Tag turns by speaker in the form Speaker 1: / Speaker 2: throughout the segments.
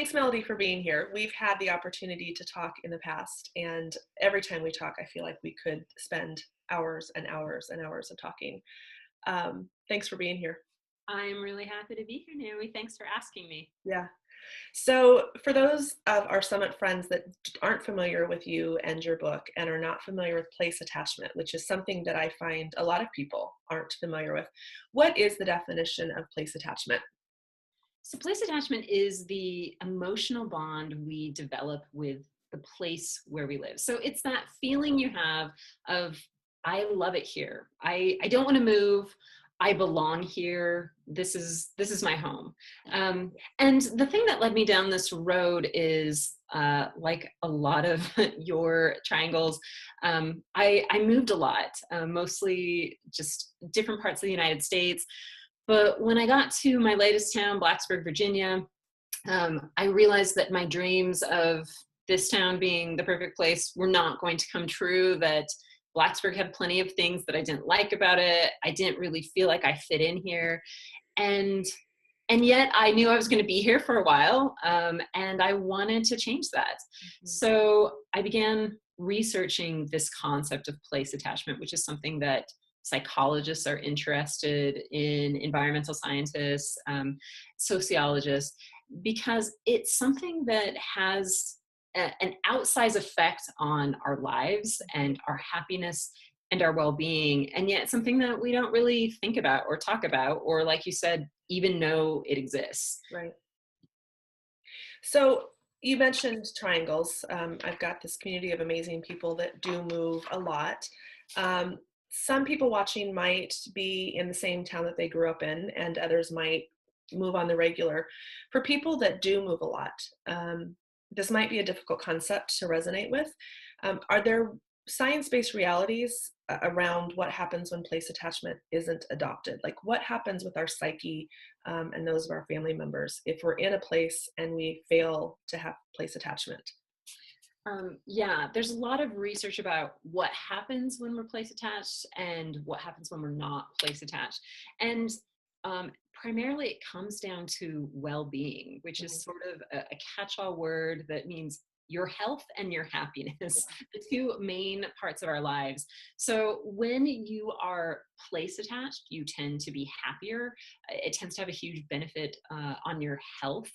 Speaker 1: thanks, Melody, for being here. We've had the opportunity to talk in the past, and every time we talk, I feel like we could spend hours and hours and hours of talking. Thanks for being here.
Speaker 2: I'm really happy to be here, Naomi. Thanks for asking me.
Speaker 1: Yeah. So, for those of our Summit friends that aren't familiar with you and your book and are not familiar with place attachment, which is something that I find a lot of people aren't familiar with, what is the definition of place attachment?
Speaker 2: So, place attachment is the emotional bond we develop with the place where we live. So, it's that feeling you have of, I love it here. I don't want to move. I belong here. This is my home. And the thing that led me down this road is like a lot of your triangles. I moved a lot, mostly just different parts of the United States. But when I got to my latest town, Blacksburg, Virginia, I realized that my dreams of this town being the perfect place were not going to come true, that Blacksburg had plenty of things that I didn't like about it. I didn't really feel like I fit in here. And and yet I knew I was going to be here for a while, and I wanted to change that. So I began researching this concept of place attachment, which is something that psychologists are interested in, environmental scientists, sociologists, because it's something that has an outsized effect on our lives and our happiness and our well-being, and yet something that we don't really think about or talk about, or like you said, even know it exists.
Speaker 1: Right. So, you mentioned triangles. I've got this community of amazing people that do move a lot. Some people watching might be in the same town that they grew up in, and others might move on the regular. For people that do move a lot, this might be a difficult concept to resonate with. Are there science-based realities around what happens when place attachment isn't adopted? Like, what happens with our psyche and those of our family members if we're in a place and we fail to have place attachment?
Speaker 2: Yeah, there's a lot of research about what happens when we're place attached and what happens when we're not place attached. And primarily it comes down to well-being, which is sort of a catch-all word that means your health and your happiness, the two main parts of our lives. So when you are place attached, you tend to be happier. It tends to have a huge benefit on your health.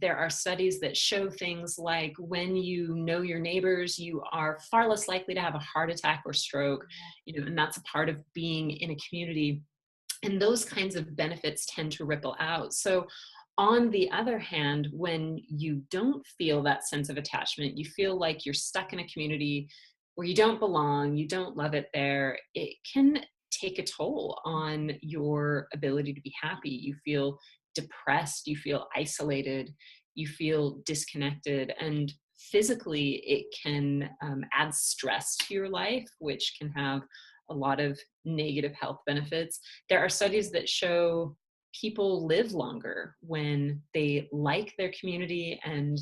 Speaker 2: There are studies that show things like when you know your neighbors, you are far less likely to have a heart attack or stroke, and that's a part of being in a community. And those kinds of benefits tend to ripple out. So on the other hand, when you don't feel that sense of attachment, you feel like you're stuck in a community where you don't belong, you don't love it there, it can take a toll on your ability to be happy. You feel depressed, you feel isolated, you feel disconnected, and physically it can add stress to your life, which can have a lot of negative health benefits. There are studies that show people live longer when they like their community and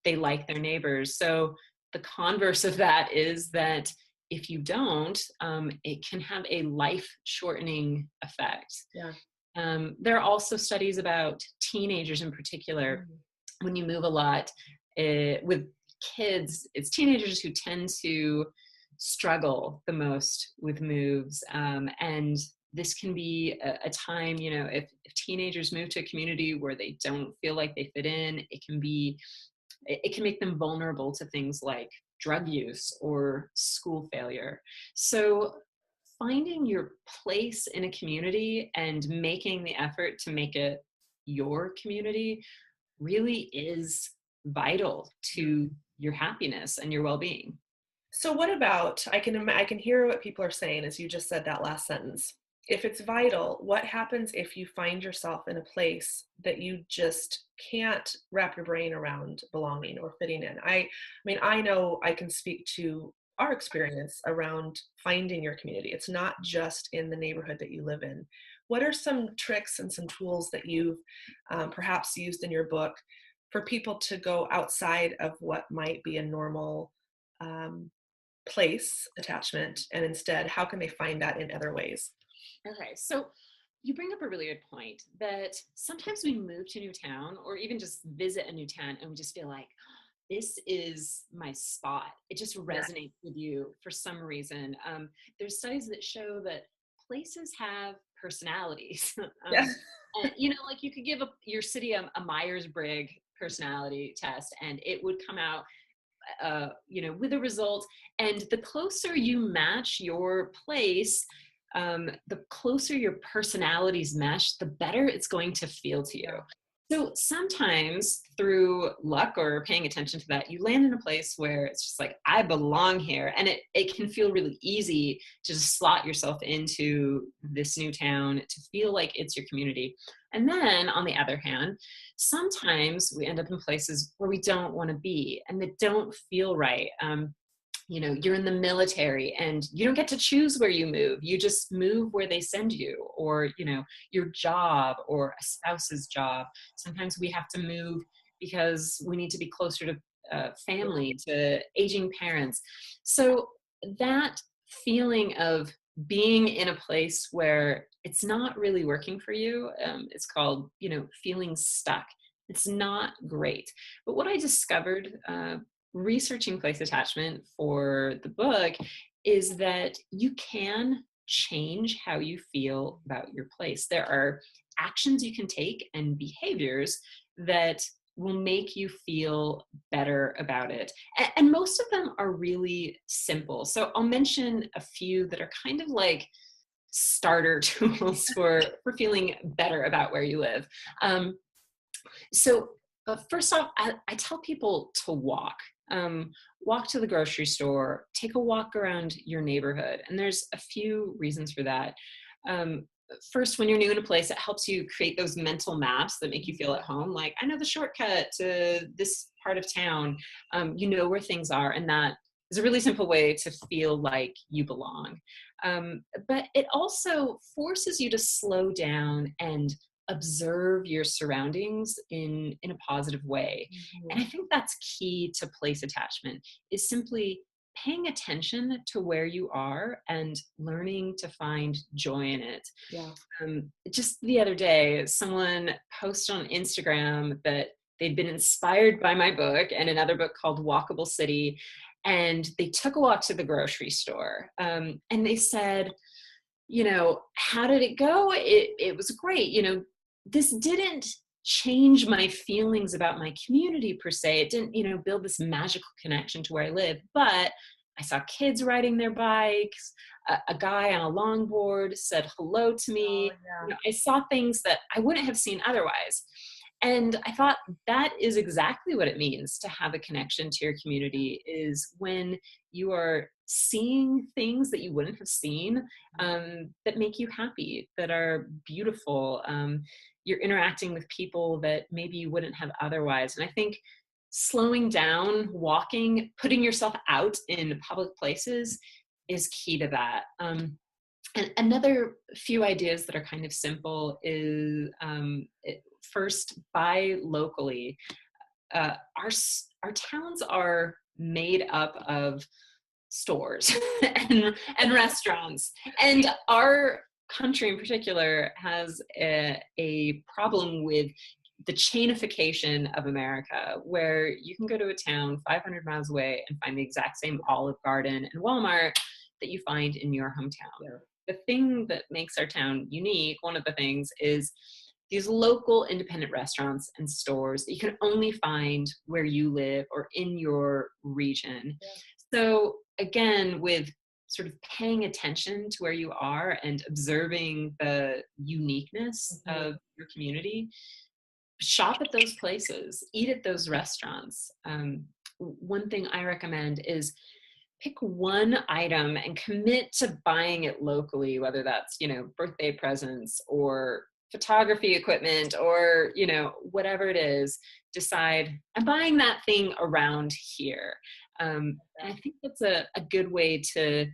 Speaker 2: they like their neighbors. So the converse of that is that if you don't, it can have a life-shortening effect.
Speaker 1: Yeah.
Speaker 2: There are also studies about teenagers in particular. When you move a lot with kids, it's teenagers who tend to struggle the most with moves. And this can be a time, if teenagers move to a community where they don't feel like they fit in, it can make them vulnerable to things like drug use or school failure. So finding your place in a community and making the effort to make it your community really is vital to your happiness and your well-being.
Speaker 1: So what about, I can hear what people are saying as you just said that last sentence. If it's vital, what happens if you find yourself in a place that you just can't wrap your brain around belonging or fitting in? I mean, I know I can speak to our experience around finding your community. It's not just in the neighborhood that you live in. What are some tricks and some tools that you've perhaps used in your book for people to go outside of what might be a normal place attachment, and instead, how can they find that in other ways?
Speaker 2: Okay, so You bring up a really good point that sometimes we move to a new town or even just visit a new town and we just feel like, this is my spot. It just
Speaker 1: Yeah.
Speaker 2: resonates with you for some reason. There's studies that show that places have personalities.
Speaker 1: Yeah.
Speaker 2: And, like you could give your city a Myers-Briggs personality test and it would come out with a result. And the closer you match your place, the closer your personalities mesh, the better it's going to feel to you.
Speaker 1: Yeah.
Speaker 2: So sometimes through luck or paying attention to that, you land in a place where it's just like, I belong here. And it can feel really easy to just slot yourself into this new town, to feel like it's your community. And then on the other hand, sometimes we end up in places where we don't want to be and that don't feel right. You're in the military and you don't get to choose where you move. You just move where they send you, or, your job or a spouse's job. Sometimes we have to move because we need to be closer to family, to aging parents. So that feeling of being in a place where it's not really working for you, it's called, feeling stuck. It's not great. But what I discovered researching place attachment for the book is that you can change how you feel about your place. There are actions you can take and behaviors that will make you feel better about it. And most of them are really simple. So I'll mention a few that are kind of like starter tools for feeling better about where you live. So first off, I tell people to walk. Walk to the grocery store, take a walk around your neighborhood. And there's a few reasons for that. First, when you're new in a place, it helps you create those mental maps that make you feel at home. Like, I know the shortcut to this part of town. You know where things are. And that is a really simple way to feel like you belong. But it also forces you to slow down and observe your surroundings in a positive way.
Speaker 1: Mm-hmm.
Speaker 2: And I think that's key to place attachment, is simply paying attention to where you are and learning to find joy in it.
Speaker 1: Yeah.
Speaker 2: Just the other day, someone posted on Instagram that they'd been inspired by my book and another book called Walkable City, and they took a walk to the grocery store. And they said, how did it go? It was great. This didn't change my feelings about my community per se. It didn't, build this magical connection to where I live, but I saw kids riding their bikes. A guy on a longboard said hello to me.
Speaker 1: Oh, yeah.
Speaker 2: I saw things that I wouldn't have seen otherwise. And I thought that is exactly what it means to have a connection to your community, is when you are seeing things that you wouldn't have seen, that make you happy, that are beautiful. You're interacting with people that maybe you wouldn't have otherwise. And I think slowing down, walking, putting yourself out in public places is key to that. And another few ideas that are kind of simple is, first, buy locally. Our towns are made up of stores and restaurants, and our country in particular has a problem with the chainification of America, where you can go to a town 500 miles away and find the exact same Olive Garden and Walmart that you find in your hometown.
Speaker 1: Yeah.
Speaker 2: The thing that makes our town unique, one of the things, is these local independent restaurants and stores that you can only find where you live or in your region.
Speaker 1: Yeah.
Speaker 2: So again, with sort of paying attention to where you are and observing the uniqueness of your community, shop at those places, eat at those restaurants. One thing I recommend is pick one item and commit to buying it locally, whether that's, birthday presents or photography equipment or, whatever it is. Decide, I'm buying that thing around here. And I think that's a good way to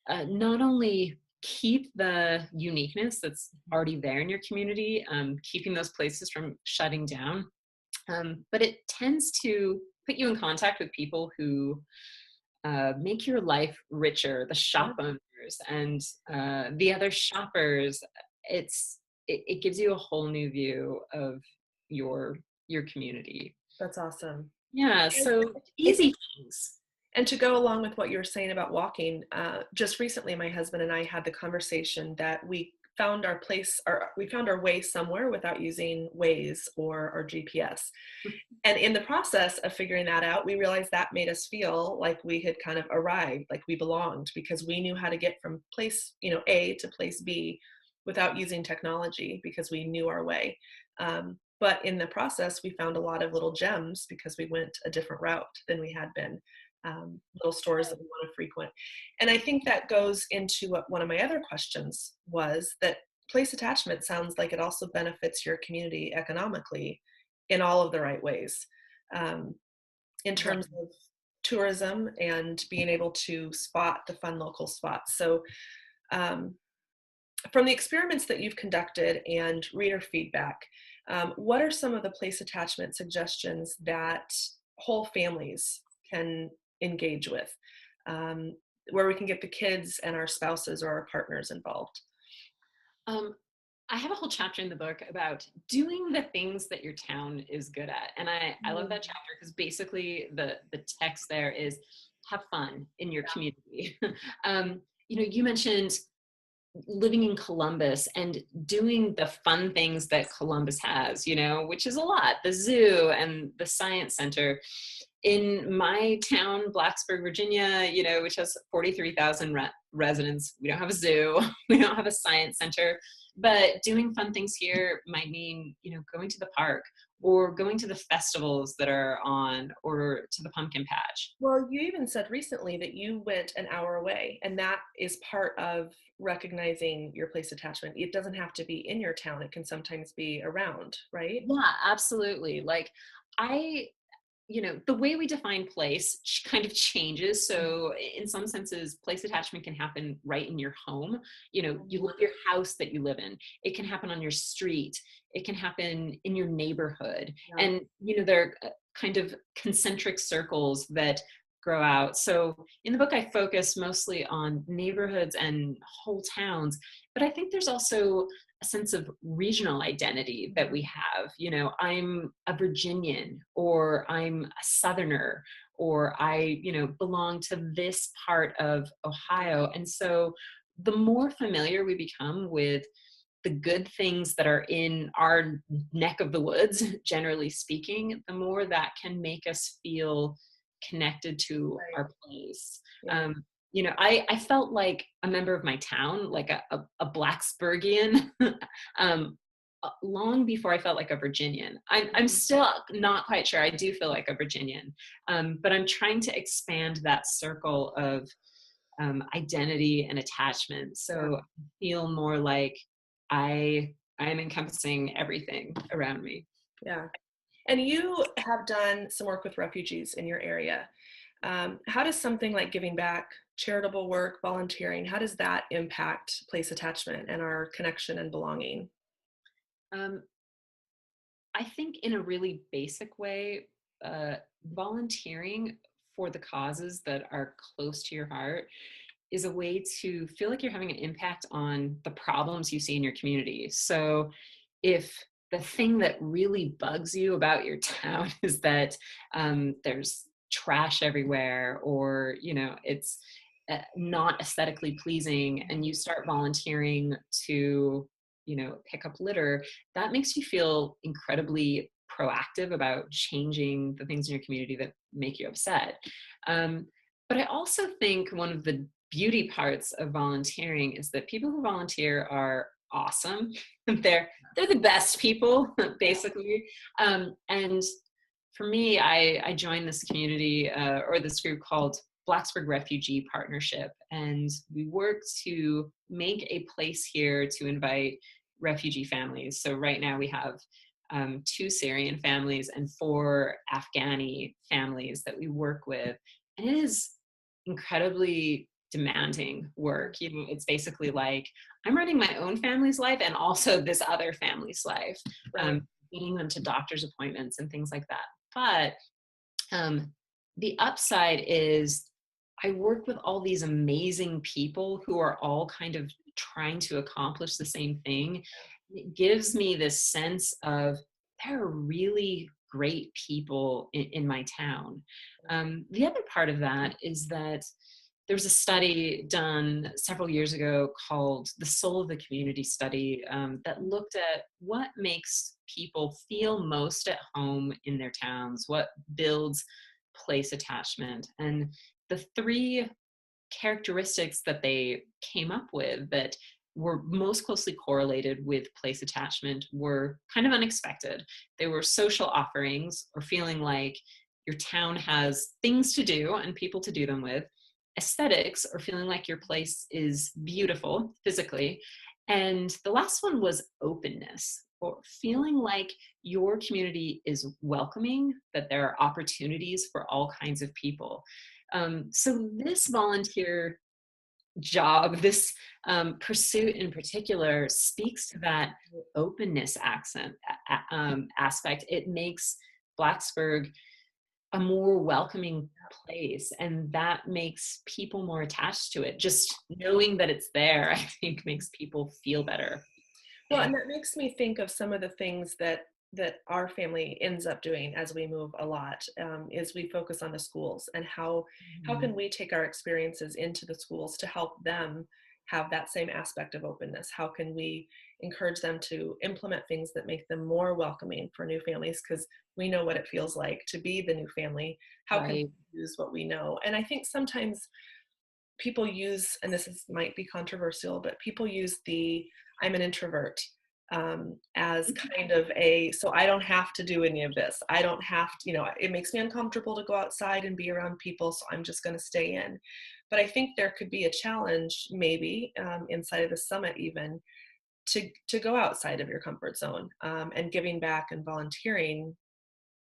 Speaker 2: not only keep the uniqueness that's already there in your community, keeping those places from shutting down, but it tends to put you in contact with people who make your life richer, the shop owners and the other shoppers. it gives you a whole new view of your community.
Speaker 1: That's awesome.
Speaker 2: Yeah,
Speaker 1: And
Speaker 2: so
Speaker 1: I
Speaker 2: easy
Speaker 1: think,
Speaker 2: things.
Speaker 1: and to go along with what you were saying about walking, just recently, my husband and I had the conversation that we found our way somewhere without using Waze or our GPS. And in the process of figuring that out, we realized that made us feel like we had kind of arrived, like we belonged, because we knew how to get from place, A to place B without using technology because we knew our way. But in the process, we found a lot of little gems because we went a different route than we had been, little stores that we want to frequent. And I think that goes into what one of my other questions was, that place attachment sounds like it also benefits your community economically in all of the right ways, um, in
Speaker 2: Right.
Speaker 1: terms of tourism and being able to spot the fun local spots. So um, from the experiments that you've conducted and reader feedback, what are some of the place attachment suggestions that whole families can engage with, where we can get the kids and our spouses or our partners involved?
Speaker 2: Um, I have a whole chapter in the book about doing the things that your town is good at. And I love
Speaker 1: Mm,
Speaker 2: that chapter because basically the text there is have fun in your community. You mentioned living in Columbus and doing the fun things that Columbus has, which is a lot, the zoo and the science center. In my town, Blacksburg, Virginia, which has 43,000 residents, we don't have a zoo, we don't have a science center, but doing fun things here might mean, going to the park or going to the festivals that are on, or to the pumpkin patch.
Speaker 1: Well, you even said recently that you went an hour away, and that is part of recognizing your place attachment. It doesn't have to be in your town, it can sometimes be around, right?
Speaker 2: Yeah, absolutely. Like I the way we define place kind of changes. So in some senses, place attachment can happen right in your home. You love your house that you live in. It can happen on your street. It can happen in your neighborhood.
Speaker 1: Yeah.
Speaker 2: And, there are kind of concentric circles that grow out. So in the book, I focus mostly on neighborhoods and whole towns, but I think there's also a sense of regional identity that we have. I'm a Virginian, or I'm a Southerner, or I, belong to this part of Ohio. And so the more familiar we become with the good things that are in our neck of the woods, generally speaking, the more that can make us feel connected to
Speaker 1: Right.
Speaker 2: our place.
Speaker 1: Yeah.
Speaker 2: I felt like a member of my town, like a Blacksburgian, long before I felt like a Virginian. I'm still not quite sure. I do feel like a Virginian, but I'm trying to expand that circle of identity and attachment. So I feel more like I am encompassing everything around me.
Speaker 1: Yeah. And you have done some work with refugees in your area. How does something like giving back, charitable work, volunteering, how does that impact place attachment and our connection and belonging?
Speaker 2: Um, I think in a really basic way, uh, volunteering for the causes that are close to your heart is a way to feel like you're having an impact on the problems you see in your community. So if the thing that really bugs you about your town is that there's trash everywhere, or it's not aesthetically pleasing, and you start volunteering to pick up litter, that makes you feel incredibly proactive about changing the things in your community that make you upset. But I also think one of the beauty parts of volunteering is that people who volunteer are awesome. They're the best people, basically. And for me, I joined this community, or this group called Blacksburg Refugee Partnership, and we work to make a place here to invite refugee families. So right now we have 2 Syrian families and 4 Afghani families that we work with, and it is incredibly demanding work. It's basically like I'm running my own family's life and also this other family's life,
Speaker 1: Right.
Speaker 2: getting them to doctor's appointments and things like that. But the upside is I work with all these amazing people who are all kind of trying to accomplish the same thing. It gives me this sense of there are really great people in my town. The other part of that is that there was a study done several years ago called the Soul of the Community Study, that looked at what makes people feel most at home in their towns, what builds place attachment. And the three characteristics that they came up with that were most closely correlated with place attachment were kind of unexpected. They were social offerings, or feeling like your town has things to do and people to do them with; aesthetics, or feeling like your place is beautiful physically; and the last one was openness, or feeling like your community is welcoming, that there are opportunities for all kinds of people. So this volunteer job, this pursuit in particular, speaks to that openness aspect. It makes Blacksburg a more welcoming place, and that makes people more attached to it. Just knowing that it's there, I think, makes people feel better.
Speaker 1: Well, and that makes me think of some of the things that our family ends up doing as we move a lot, is we focus on the schools and how
Speaker 2: Mhm.
Speaker 1: can we take our experiences into the schools to help them have that same aspect of openness. How can we encourage them to implement things that make them more welcoming for new families, because we know what it feels like to be the new family. How can
Speaker 2: Right.
Speaker 1: we use what we know? And I think sometimes people use, and this is might be controversial, but people use the I'm an introvert as kind of a, so I don't have to do any of this. I don't have to, it makes me uncomfortable to go outside and be around people, so I'm just going to stay in. But I think there could be a challenge, maybe inside of the summit, even to go outside of your comfort zone, and giving back and volunteering.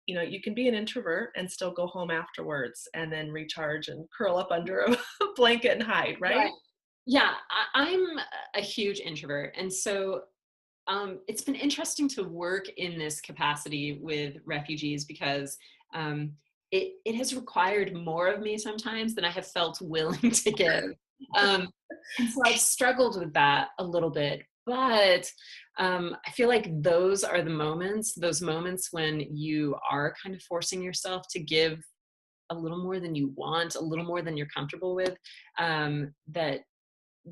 Speaker 1: You can be an introvert and still go home afterwards and then recharge and curl up under a blanket and hide, right?
Speaker 2: Right. Yeah, I'm a huge introvert. And so it's been interesting to work in this capacity with refugees, because um, it has required more of me sometimes than I have felt willing to give. Um, and so I've struggled with that a little bit. But I feel like those moments when you are kind of forcing yourself to give a little more than you want, a little more than you're comfortable with, that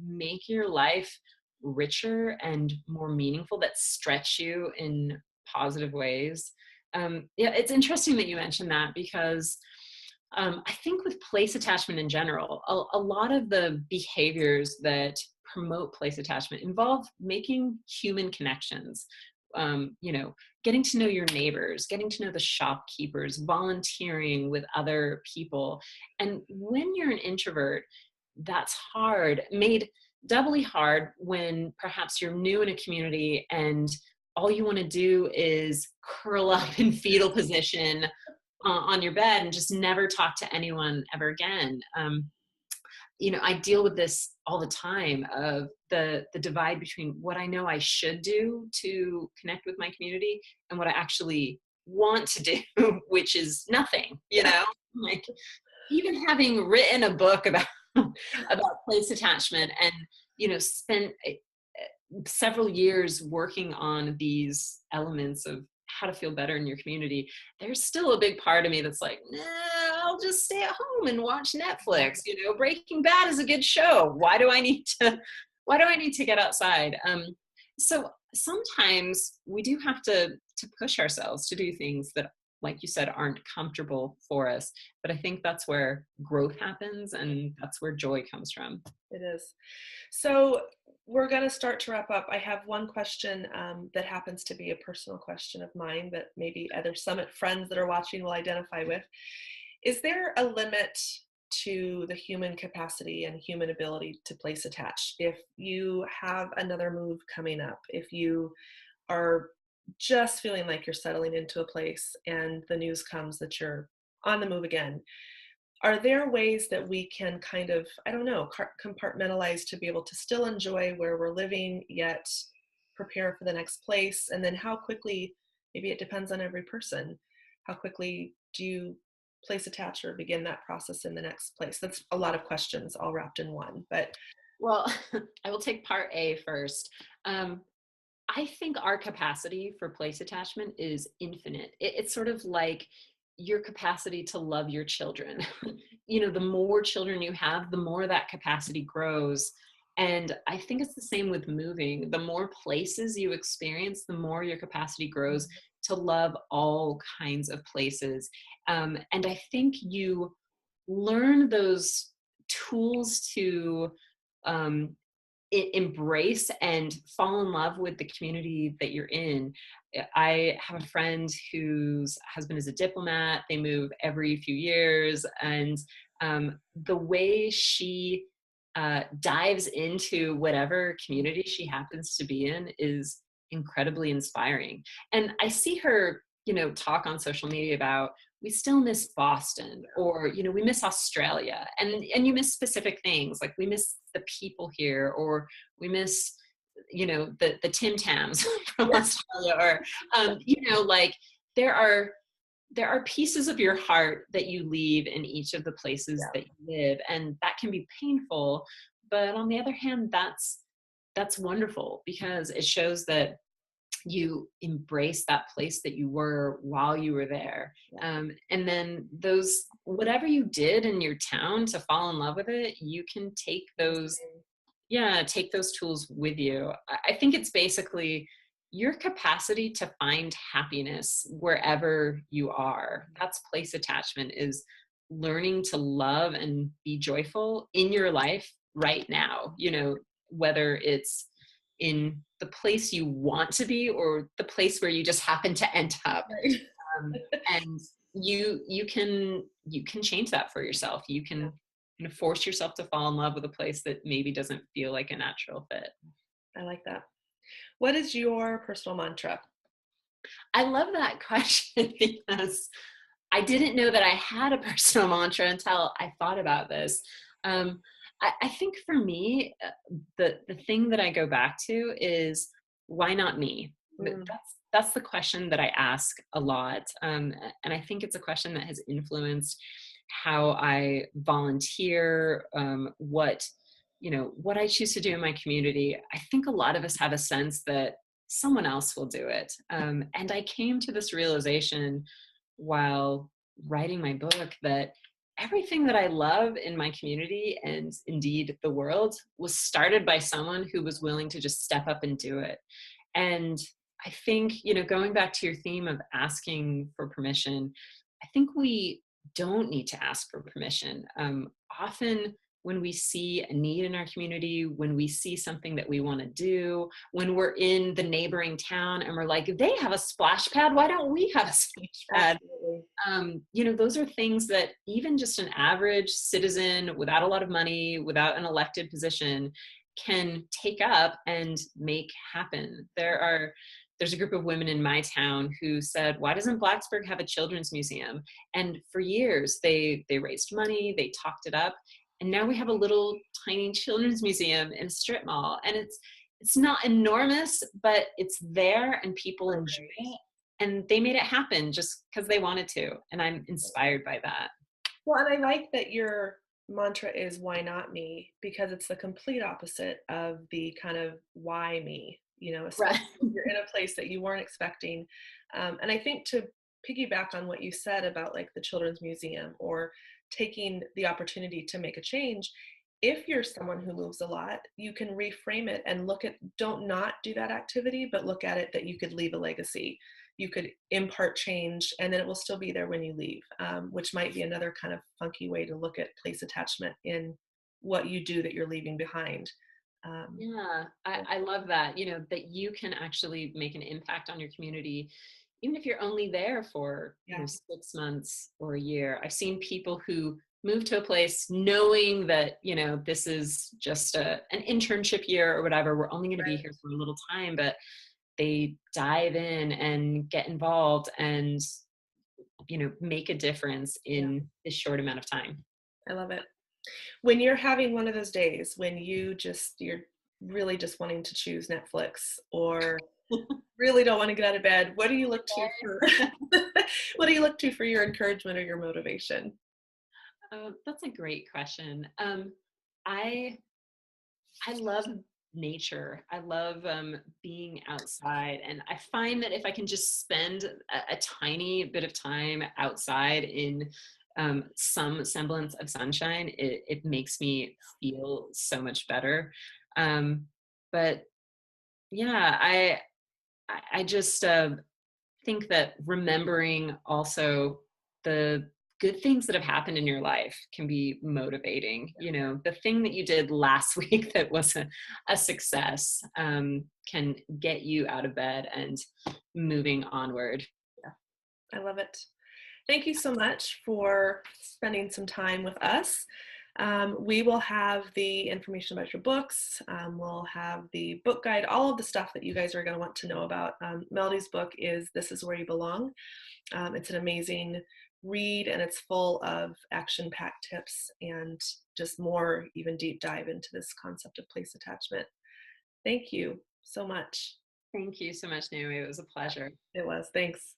Speaker 2: make your life richer and more meaningful, that stretch you in positive ways. Yeah, it's interesting that you mentioned that, because I think with place attachment in general, a lot of the behaviors that promote place attachment involve making human connections. You know, getting to know your neighbors, getting to know the shopkeepers, volunteering with other people. And when you're an introvert, that's hard, made doubly hard when perhaps you're new in a community and all you want to do is curl up in fetal position on your bed and just never talk to anyone ever again. I deal with this all the time, of the divide between what I know I should do to connect with my community and what I actually want to do, which is nothing. Like, even having written a book about about place attachment, and spent several years working on these elements of how to feel better in your community, there's still a big part of me that's like, nah, I'll just stay at home and watch Netflix. Breaking Bad is a good show. Why do I need to get outside? So sometimes we do have to push ourselves to do things that, like you said, aren't comfortable for us. But I think that's where growth happens, and that's where joy comes from.
Speaker 1: It is. So we're going to start to wrap up. I have one question that happens to be a personal question of mine that maybe other Summit friends that are watching will identify with. Is there a limit to the human capacity and human ability to place attach? If you have another move coming up, if you are just feeling like you're settling into a place and the news comes that you're on the move again, are there ways that we can kind of, I don't know, compartmentalize to be able to still enjoy where we're living, yet prepare for the next place? And then how quickly, maybe it depends on every person, how quickly do you place attach or begin that process in the next place? That's a lot of questions all wrapped in one, but
Speaker 2: Well, I will take part A first. I think our capacity for place attachment is infinite. It's sort of like your capacity to love your children. The more children you have, the more that capacity grows. And I think it's the same with moving. The more places you experience, the more your capacity grows to love all kinds of places. And I think you learn those tools to um, embrace and fall in love with the community that you're in. I have a friend whose husband is a diplomat. They move every few years, and the way she dives into whatever community she happens to be in is incredibly inspiring. And I see her, talk on social media about, we still miss Boston, or we miss Australia, and you miss specific things, like we miss the people here, or we miss the Tim Tams from Australia, or like there are pieces of your heart that you leave in each of the places that you live, and that can be painful. But on the other hand, that's wonderful, because it shows that you embrace that place that you were while you were there. And then whatever you did in your town to fall in love with it, you can take those tools with you. I think it's basically your capacity to find happiness wherever you are. That's place attachment, is learning to love and be joyful in your life right now, whether it's in the place you want to be or the place where you just happen to end up.
Speaker 1: Right.
Speaker 2: And you can change that for yourself. You can force yourself to fall in love with a place that maybe doesn't feel like a natural fit.
Speaker 1: I like that. What is your personal mantra?
Speaker 2: I love that question because I didn't know that I had a personal mantra until I thought about this. I think for me, the thing that I go back to is, why not me? That's the question that I ask a lot. And I think it's a question that has influenced how I volunteer, what I choose to do in my community. I think a lot of us have a sense that someone else will do it. And I came to this realization while writing my book that everything that I love in my community, and indeed the world, was started by someone who was willing to just step up and do it. And I think, going back to your theme of asking for permission, I think we don't need to ask for permission. Often when we see a need in our community, when we see something that we want to do, when we're in the neighboring town and we're like, they have a splash pad, why don't we have a splash pad? Those are things that even just an average citizen without a lot of money, without an elected position, can take up and make happen. There's a group of women in my town who said, why doesn't Blacksburg have a children's museum? And for years, they raised money, they talked it up, and now we have a little tiny children's museum in a strip mall. And it's not enormous, but it's there and people enjoy it. And they made it happen just because they wanted to. And I'm inspired by that.
Speaker 1: Well, and I like that your mantra is, why not me? Because it's the complete opposite of the kind of why me, especially
Speaker 2: Right.
Speaker 1: if you're in a place that you weren't expecting. And I think, to piggyback on what you said about like the Children's Museum or taking the opportunity to make a change, if you're someone who moves a lot, you can reframe it and don't not do that activity, but look at it that you could leave a legacy. You could impart change, and then it will still be there when you leave, which might be another kind of funky way to look at place attachment in what you do that you're leaving behind.
Speaker 2: I love that, that you can actually make an impact on your community, even if you're only there for 6 months or a year. I've seen people who move to a place knowing that, this is just an internship year or whatever. We're only going to be here for a little time, but they dive in and get involved and, make a difference in this short amount of time.
Speaker 1: I love it. When you're having one of those days when you're really just wanting to choose Netflix, or really don't want to get out of bed, what do you look to for what do you look to for your encouragement or your motivation?
Speaker 2: Oh, that's a great question. I I love nature. I love being outside, and I find that if I can just spend a tiny bit of time outside in some semblance of sunshine, it makes me feel so much better. Um, but yeah, I just think that remembering also the good things that have happened in your life can be motivating. You know, the thing that you did last week that was a success can get you out of bed and moving onward.
Speaker 1: I love it. Thank you so much for spending some time with us. We will have the information about your books. We'll have the book guide, all of the stuff that you guys are going to want to know about. Melody's book is This Is Where You Belong. It's an amazing read, and it's full of action-packed tips and just more even deep dive into this concept of place attachment. Thank you so much.
Speaker 2: Thank you so much, Naomi. It was a pleasure.
Speaker 1: It was. Thanks.